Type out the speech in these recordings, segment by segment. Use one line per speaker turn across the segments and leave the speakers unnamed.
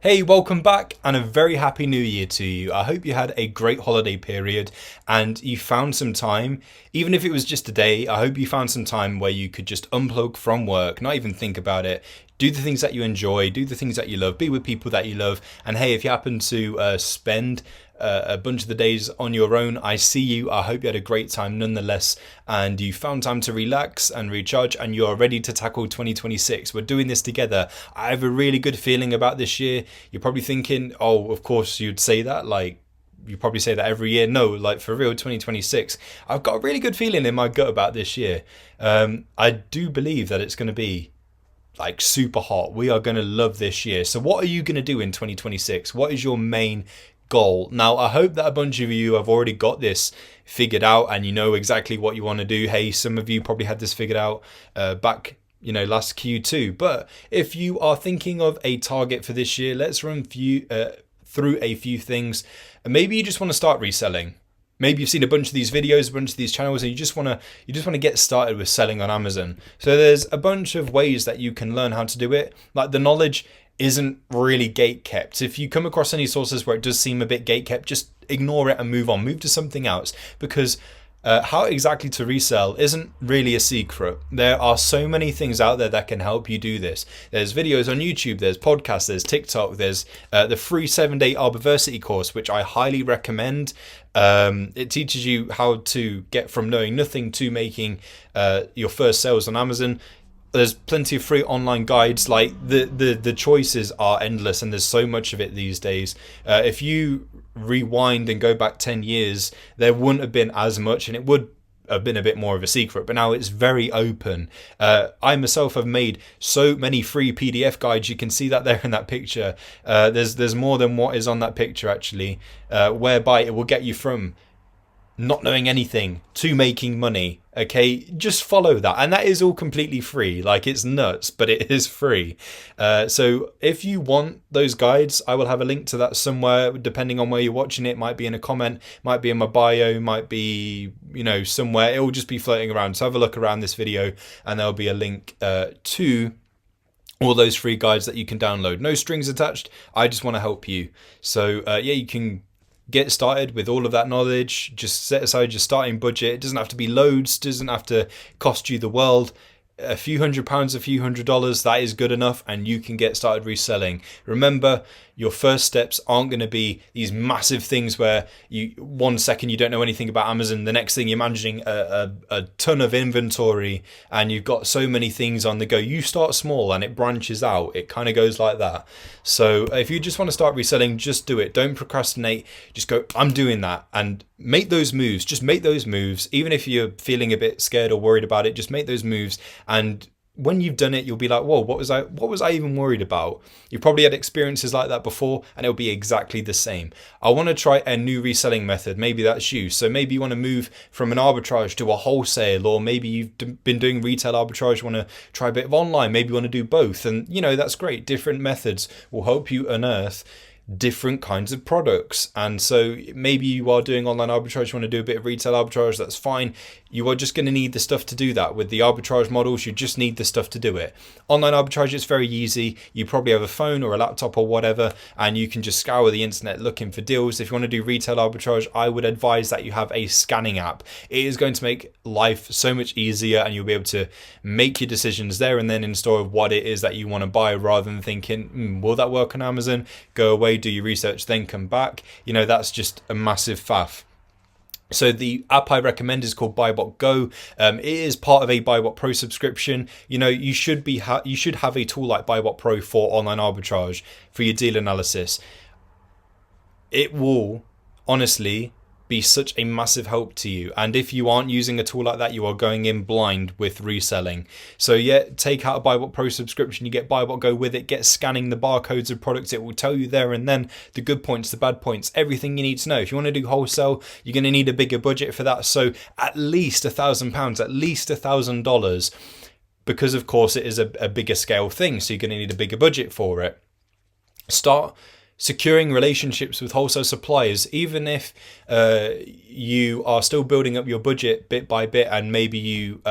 Hey, welcome back and a very happy new year to you. I hope you had a great holiday period and you found some time, even if it was just a day, I hope you found some time where you could just unplug from work, not even think about it, do the things that you enjoy, do the things that you love, be with people that you love. And hey, if you happen to spend a bunch of the days on your own, I see you. I hope you had a great time nonetheless and you found time to relax and recharge and you're ready to tackle 2026. We're doing this together. I have a really good feeling about this year. You're probably thinking, oh, of course you'd say that, like you probably say that every year. No, like for real, 2026, I've got a really good feeling in my gut about this year. I do believe that it's going to be like super hot. We are going to love this year. So what are you going to do in 2026? What is your main goal? Now, I hope that a bunch of you have already got this figured out and you know exactly what you want to do. Hey, some of you probably had this figured out back last Q2. But if you are thinking of a target for this year, let's run through a few things. Maybe you just want to start reselling. Maybe you've seen a bunch of these videos, a bunch of these channels, and you just want to get started with selling on Amazon. So there's a bunch of ways that you can learn how to do it. Like the knowledge isn't really gate kept. If you come across any sources where it does seem a bit gate kept, just ignore it and move on. Move to something else, because how exactly to resell isn't really a secret. There are so many things out there that can help you do this. There's videos on YouTube, there's podcasts, there's TikTok, there's the free 7-day Arbiversity course, which I highly recommend. It teaches you how to get from knowing nothing to making your first sales on Amazon. There's plenty of free online guides. Like the choices are endless and there's so much of it these days. If you rewind and go back 10 years, there wouldn't have been as much and it would have been a bit more of a secret, but now it's very open. I myself have made so many free PDF guides. You can see that there in that picture. There's more than what is on that picture actually, whereby it will get you from not knowing anything to making money. Okay, just follow that, and that is all completely free. Like, it's nuts, but it is free. So if you want those guides, I will have a link to that somewhere, depending on where you're watching it. Might be in a comment, might be in my bio, might be somewhere. It will just be floating around. So have a look around this video and there'll be a link to all those free guides that you can download. No strings attached. I just want to help you. So yeah, you can get started with all of that knowledge. Just set aside your starting budget. It doesn't have to be loads, doesn't have to cost you the world. A few £100, a few $100, that is good enough, and you can get started reselling. Remember, your first steps aren't going to be these massive things where you 1 second you don't know anything about Amazon, the next thing you're managing a ton of inventory and you've got so many things on the go. You start small and it branches out. It kind of goes like that. So if you just want to start reselling, just do it. Don't procrastinate. Just go, I'm doing that, and make those moves. Just make those moves. Even if you're feeling a bit scared or worried about it, just make those moves. And when you've done it, you'll be like, whoa, what was I even worried about? You've probably had experiences like that before, and it'll be exactly the same. I want to try a new reselling method. Maybe that's you. So maybe you want to move from an arbitrage to a wholesale, or maybe you've been doing retail arbitrage, you want to try a bit of online, maybe you want to do both. And that's great. Different methods will help you unearth different kinds of products. And so maybe you are doing online arbitrage, you want to do a bit of retail arbitrage, that's fine. You are just going to need the stuff to do that. With the arbitrage models, you just need the stuff to do it. Online arbitrage, it's very easy. You probably have a phone or a laptop or whatever, and you can just scour the internet looking for deals. If you want to do retail arbitrage, I would advise that you have a scanning app. It is going to make life so much easier, and you'll be able to make your decisions there and then in store of what it is that you want to buy, rather than thinking, will that work on Amazon? Go away, do your research, then come back. That's just a massive faff. So the app I recommend is called BuyBot Go. It is part of a BuyBot Pro subscription. You should have a tool like BuyBot Pro for online arbitrage, for your deal analysis. It will honestly be such a massive help to you. And if you aren't using a tool like that, you are going in blind with reselling. So yeah, take out a BuyBot Pro subscription, you get BuyBot Go with it, get scanning the barcodes of products. It will tell you there and then the good points, the bad points, everything you need to know. If you want to do wholesale, you're going to need a bigger budget for that. So at least £1,000, at least $1,000, because of course it is a bigger scale thing. So you're going to need a bigger budget for it. Start securing relationships with wholesale suppliers, even if you are still building up your budget bit by bit, and maybe you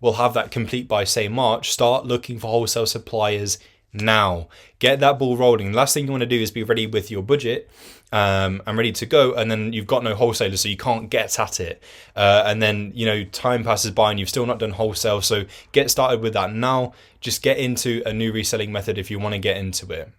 will have that complete by say March. Start looking for wholesale suppliers now. Get that ball rolling. The last thing you want to do is be ready with your budget and ready to go, and then you've got no wholesaler, so you can't get at it. And then, time passes by and you've still not done wholesale. So get started with that now. Just get into a new reselling method if you want to get into it.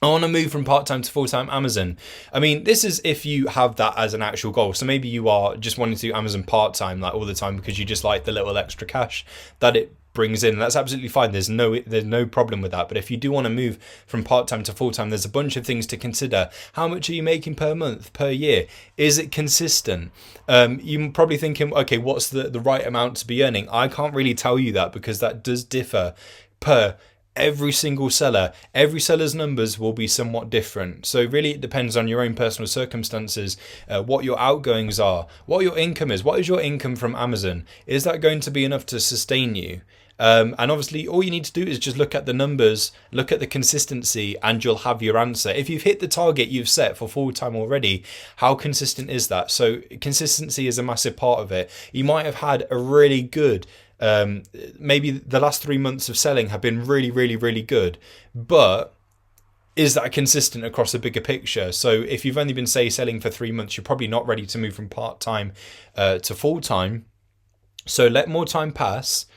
I want to move from part-time to full-time Amazon. I mean, this is if you have that as an actual goal. So maybe you are just wanting to do Amazon part-time like all the time because you just like the little extra cash that it brings in. That's absolutely fine. There's no problem with that. But if you do want to move from part-time to full-time, there's a bunch of things to consider. How much are you making per month, per year? Is it consistent? You're probably thinking, okay, what's the right amount to be earning? I can't really tell you that because that does differ per every single seller. Every seller's numbers will be somewhat different. So really it depends on your own personal circumstances, what your outgoings are, what your income is. What is your income from Amazon? Is that going to be enough to sustain you? And obviously all you need to do is just look at the numbers, look at the consistency, and you'll have your answer. If you've hit the target you've set for full time already, how consistent is that? So consistency is a massive part of it. You might have had a really good maybe the last 3 months of selling have been really, really, really good, but is that consistent across a bigger picture? So if you've only been selling for 3 months, you're probably not ready to move from part-time to full-time. So let more time pass.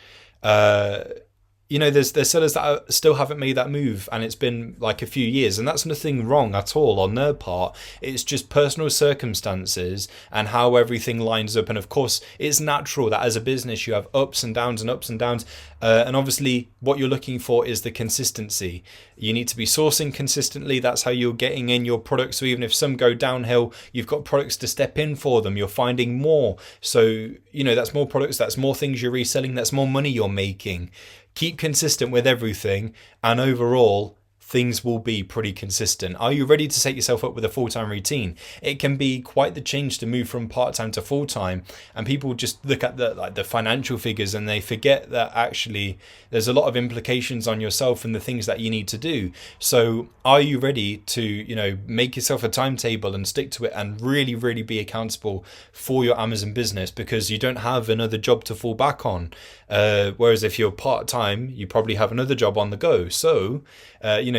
There's sellers that still haven't made that move, and it's been like a few years, and that's nothing wrong at all on their part. It's just personal circumstances and how everything lines up. And of course, it's natural that as a business you have ups and downs and ups and downs. And obviously, what you're looking for is the consistency. You need to be sourcing consistently. That's how you're getting in your products. So even if some go downhill, you've got products to step in for them. You're finding more. So, that's more products. That's more things you're reselling. That's more money you're making. Keep consistent with everything, and overall, things will be pretty consistent. Are you ready to set yourself up with a full-time routine? It can be quite the change to move from part-time to full-time, and people just look at the financial figures and they forget that actually there's a lot of implications on yourself and the things that you need to do. So are you ready to make yourself a timetable and stick to it and really, really be accountable for your Amazon business, because you don't have another job to fall back on? Whereas if you're part-time, you probably have another job on the go. So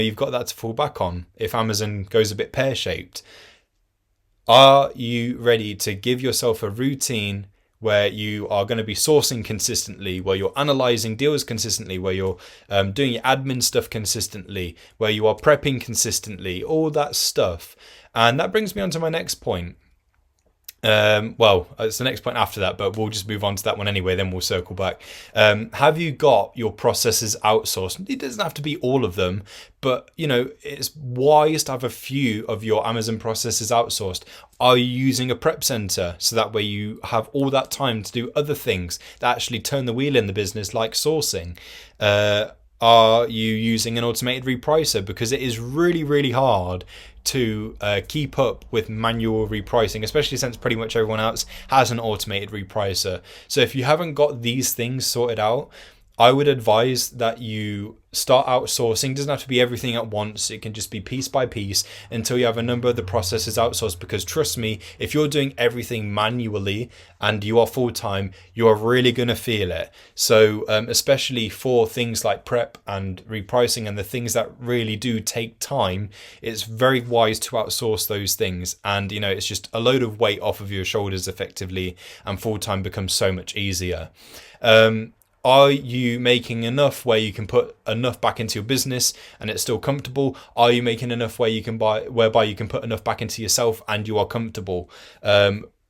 you've got that to fall back on if Amazon goes a bit pear-shaped. Are you ready to give yourself a routine where you are going to be sourcing consistently, where you're analyzing deals consistently, where you're doing your admin stuff consistently, where you are prepping consistently, all that stuff? And that brings me on to my next point. It's the next point after that, but we'll just move on to that one anyway, then we'll circle back. Have you got your processes outsourced? It doesn't have to be all of them, but it's wise to have a few of your Amazon processes outsourced. Are you using a prep center so that way you have all that time to do other things that actually turn the wheel in the business, like sourcing? Are you using an automated repricer? Because it is really, really hard to keep up with manual repricing, especially since pretty much everyone else has an automated repricer. So if you haven't got these things sorted out, I would advise that you start outsourcing. It doesn't have to be everything at once. It can just be piece by piece until you have a number of the processes outsourced. Because trust me, if you're doing everything manually and you are full-time, you are really going to feel it. So especially for things like prep and repricing and the things that really do take time, it's very wise to outsource those things. And, it's just a load of weight off of your shoulders effectively, and full-time becomes so much easier. Are you making enough where you can put enough back into your business and it's still comfortable? Are you making enough whereby you can put enough back into yourself and you are comfortable?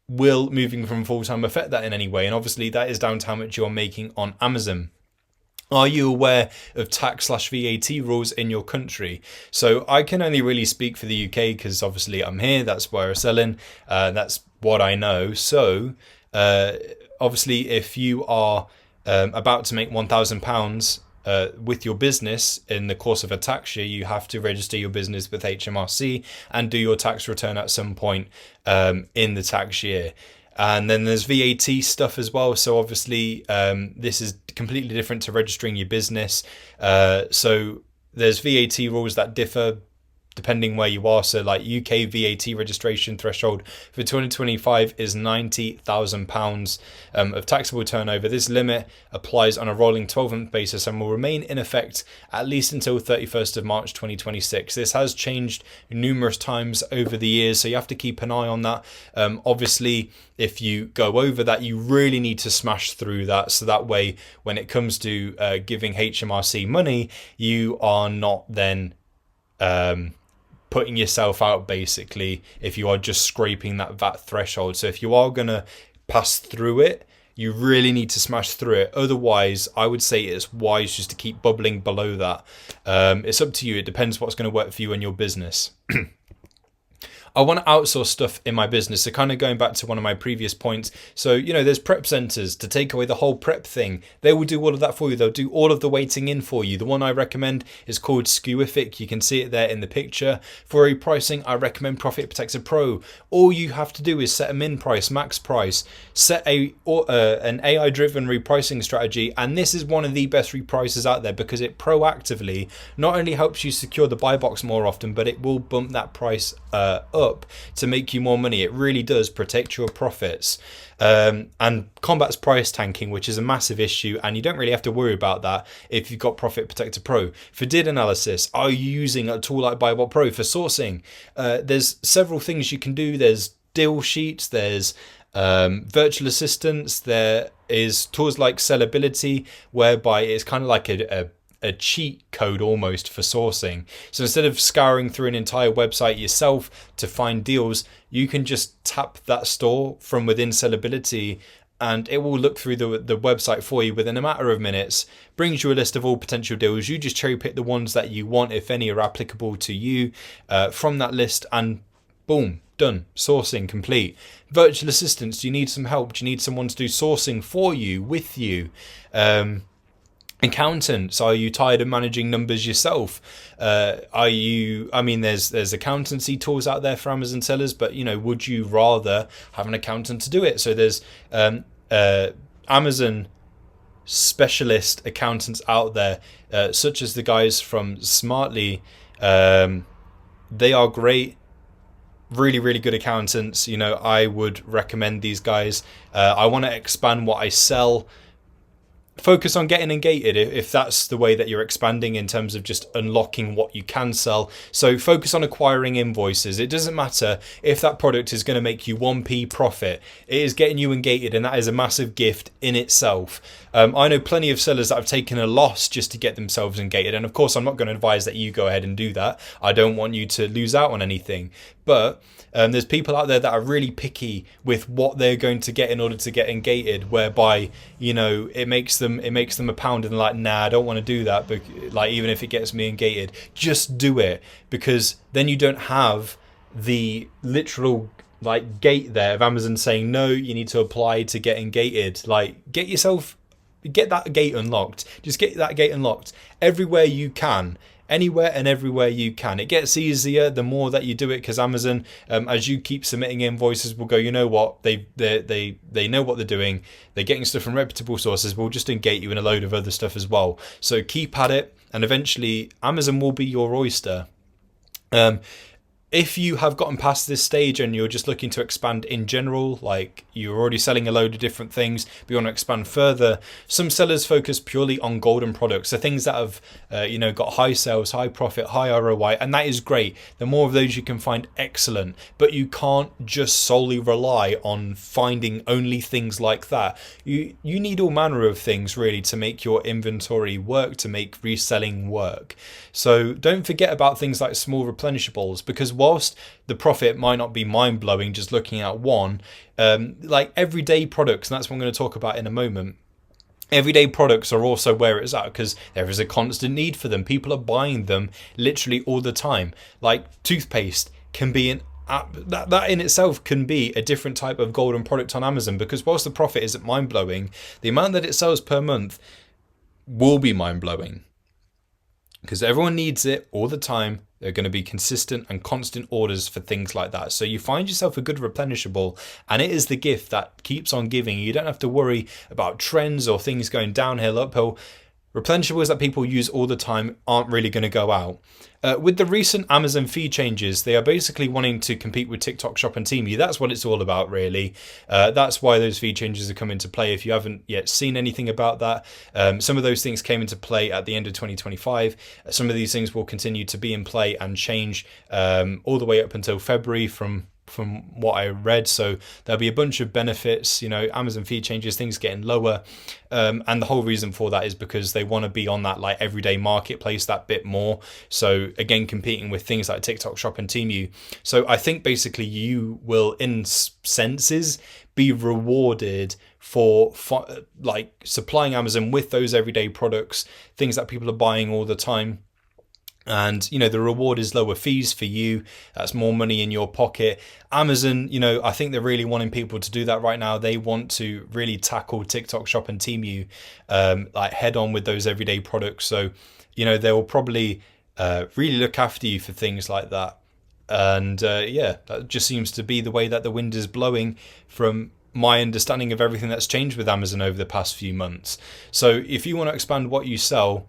Will moving from full-time affect that in any way? And obviously that is down to how much you're making on Amazon. Are you aware of tax/VAT rules in your country? So I can only really speak for the UK because obviously I'm here, that's where I'm selling, that's what I know. So obviously if you are about to make £1,000 with your business in the course of a tax year, you have to register your business with HMRC and do your tax return at some point in the tax year. And then there's VAT stuff as well. So obviously this is completely different to registering your business. So there's VAT rules that differ depending where you are. So like UK VAT registration threshold for 2025 is £90,000 of taxable turnover. This limit applies on a rolling 12-month basis and will remain in effect at least until 31st of March 2026. This has changed numerous times over the years, so you have to keep an eye on that. Obviously, if you go over that, you really need to smash through that, so that way when it comes to giving HMRC money, you are not then putting yourself out, basically, if you are just scraping that VAT threshold. So if you are going to pass through it, you really need to smash through it. Otherwise, I would say it's wise just to keep bubbling below that. It's up to you. It depends what's going to work for you and your business. I want to outsource stuff in my business. So kind of going back to one of my previous points. So, you know, there's prep centers to take away the whole prep thing. They will do all of that for you. They'll do all of the waiting in for you. The one I recommend is called Skewific. You can see it there in the picture. For repricing, I recommend Profit Protector Pro. All you have to do is set a min price, max price, set an AI driven repricing strategy. And this is one of the best reprices out there because it proactively not only helps you secure the buy box more often, but it will bump that price up to make you more money. It really does protect your profits and combats price tanking, which is a massive issue, and you don't really have to worry about that if you've got Profit Protector Pro. For DID analysis, are you using a tool like BuyBot Pro for sourcing? There's several things you can do. There's deal sheets, there's virtual assistants, there is tools like Sellability, whereby it's kind of like a cheat code almost for sourcing. So instead of scouring through an entire website yourself to find deals, you can just tap that store from within Sellability and it will look through the website for you within a matter of minutes, brings you a list of all potential deals. You just cherry pick the ones that you want, if any are applicable to you, from that list, and boom, done. Sourcing complete. Virtual assistants, do you need some help? Do you need someone to do sourcing for you, with you? Accountants, are you tired of managing numbers yourself? There's accountancy tools out there for Amazon sellers, but you know, would you rather have an accountant to do it? So there's Amazon specialist accountants out there, such as the guys from Smartly. They are great, really, really good accountants. You know, I would recommend these guys. I want to expand what I sell. Focus on getting gated if that's the way that you're expanding in terms of just unlocking what you can sell. So focus on acquiring invoices. It doesn't matter if that product is going to make you 1p profit. It is getting you gated, and that is a massive gift in itself. I know plenty of sellers that have taken a loss just to get themselves gated, and of course I'm not going to advise that you go ahead and do that. I don't want you to lose out on anything, but there's people out there that are really picky with what they're going to get in order to get gated, whereby, you know, it makes them a pound and they're like, nah, I don't want to do that, but like, even if it gets me gated, just do it, because then you don't have the literal like gate there of Amazon saying, no, you need to apply to get gated. Like, get that gate unlocked. Just get that gate unlocked everywhere you can. Anywhere and everywhere you can. It gets easier the more that you do it, because Amazon, as you keep submitting invoices, will go, you know what, they know what they're doing. They're getting stuff from reputable sources. We'll just engate you in a load of other stuff as well. So keep at it, and eventually Amazon will be your oyster. If you have gotten past this stage and you're just looking to expand in general, like you're already selling a load of different things, but you want to expand further, some sellers focus purely on golden products. So things that have, got high sales, high profit, high ROI, and that is great. The more of those you can find, excellent. But you can't just solely rely on finding only things like that. You need all manner of things really to make your inventory work, to make reselling work. So don't forget about things like small replenishables, because whilst the profit might not be mind-blowing just looking at one, like everyday products, and that's what I'm going to talk about in a moment, everyday products are also where it's at, because there is a constant need for them. People are buying them literally all the time. Like toothpaste can be that in itself can be a different type of golden product on Amazon, because whilst the profit isn't mind-blowing, the amount that it sells per month will be mind-blowing, because everyone needs it all the time. There are going to be consistent and constant orders for things like that. So you find yourself a good replenishable, and it is the gift that keeps on giving. You don't have to worry about trends or things going downhill, uphill. Replenishables that people use all the time aren't really going to go out. With the recent Amazon fee changes, they are basically wanting to compete with TikTok Shop and Temu. That's what it's all about, really. That's why those fee changes have come into play. If you haven't yet seen anything about that, some of those things came into play at the end of 2025. Some of these things will continue to be in play and change all the way up until February from what I read. So there'll be a bunch of benefits, Amazon fee changes, things getting lower. And the whole reason for that is because they want to be on that like everyday marketplace that bit more. So again, competing with things like TikTok Shop and Temu. So I think basically you will, in senses, be rewarded for like supplying Amazon with those everyday products, things that people are buying all the time. And, the reward is lower fees for you. That's more money in your pocket. Amazon, I think they're really wanting people to do that right now. They want to really tackle TikTok Shop and Temu, like head on with those everyday products. So, they will probably really look after you for things like that. And that just seems to be the way that the wind is blowing from my understanding of everything that's changed with Amazon over the past few months. So if you want to expand what you sell,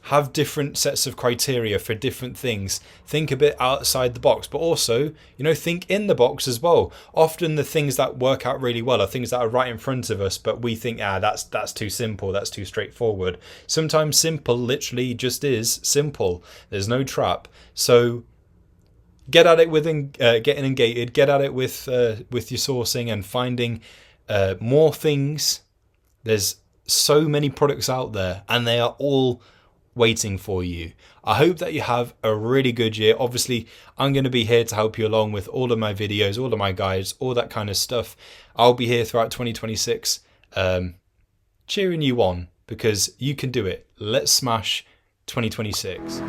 have different sets of criteria for different things. Think a bit outside the box, but also, think in the box as well. Often the things that work out really well are things that are right in front of us, but we think, that's too simple, that's too straightforward. Sometimes simple literally just is simple. There's no trap. So get at it with getting engaged, get at it with your sourcing and finding more things. There's so many products out there and they are all waiting for you. I hope that you have a really good year. Obviously, I'm going to be here to help you along with all of my videos, all of my guides, all that kind of stuff. I'll be here throughout 2026, cheering you on because you can do it. Let's smash 2026.